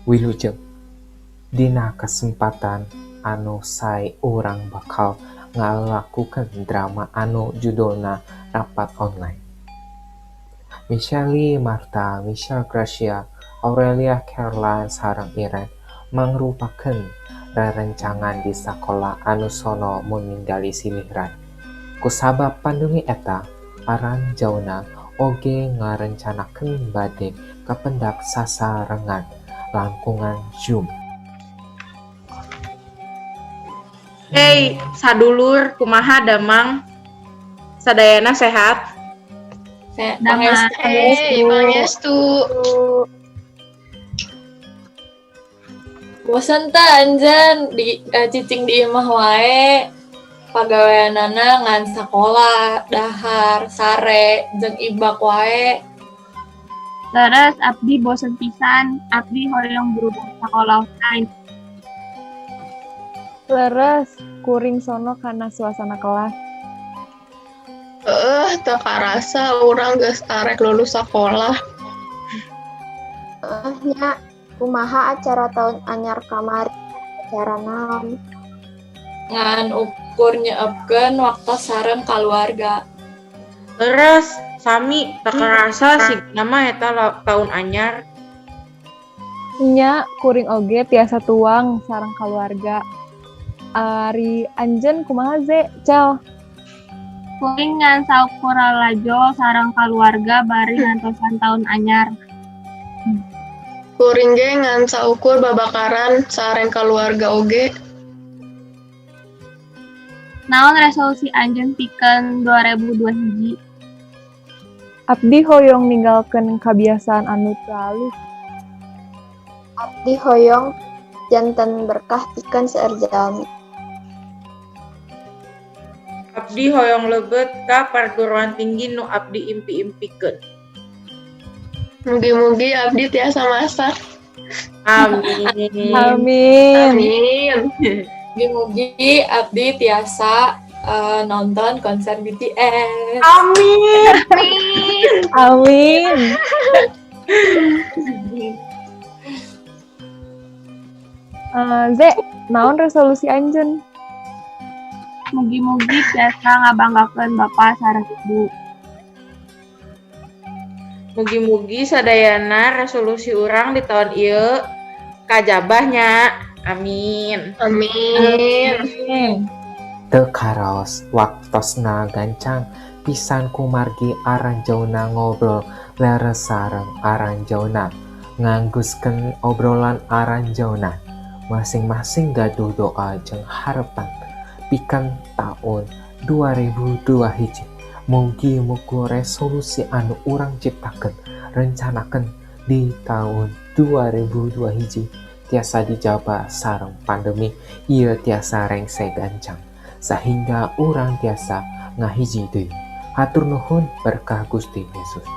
Wilujeng dina kesempatan anu sae urang bakal ngalakukeun drama anu judulna Rapat Online. Michelle Martha, Michelle Gracia, Aurelia Caroline sareng Irene mangrupakeun rerencangan di sakola anu sono mun ninggali siliran. Kusabab pandemi eta, Aranjauna oge ngarencanakeun bade kapendak sasarengan langkungan Zoom. Hei, sadulur, kumaha damang? Sadayana sehat? Pangestu. Bosan teh anjen di cicing di imah wae. Pagaweanana ngan sakola, dahar, sare, jeung ibak wae. Leres abdi bosen pisan, abdi hoyong buru-buru sakola online. Leres kuring sono kana suasana kelas. Teu karasa urang geus arek lulus sakolah. Nya kumaha acara tahun anyar kamari? Acara naon? Ngan ukur nyeupkeun waktu sareng kaluarga. Leres, sami tak kerasa sigana mah eta tahun anyar. Nya kuring oge tiasa tuang sareng keluarga. Ari anjen kumaha ze, Cel? Kuring ngan saukur lajo sareng kaluarga bari ngantosan tahun anyar. Kuring ge ngan saukur babakaran sareng kaluarga oge. Naon resolusi anjeun pikeun 2021? Abdi hoyong ninggalkeun kabiasaan anu lalu. Abdi hoyong janten berkah pikeun seueur jalmi. Abdi hoyong lebet ka perguruan tinggi nu abdi impi-impikeun. Mugi-mugi abdi tiasa masak. Amin. Amin. Amin. Mugi-mugi abdi tiasa nonton konser BTS. Amin. Amin. Ze, naon resolusi anjeun? Mugi-mugi tiasa ngabanggakeun Bapa sareng Ibu. Mugi-mugi sadayana resolusi urang di tahun ieu kajabahnya. Amin. Amin. Teu karaos waktosna gancang pisan kumargi Aranjauna ngobrol leres sareng Aranjauna ngangguskeun obrolan Aranjauna masing-masing gaduh doa jeung harepan pikeun taun 2021. Mugi-mugi resolusi anu urang ciptakeun rencanakeun di tahun 2021 tiasa dijaba sareng pandemi ieu tiasa rengse gancang sehingga urang tiasa ngahiji deui. Hatur nuhun berkah Gusti Yesus.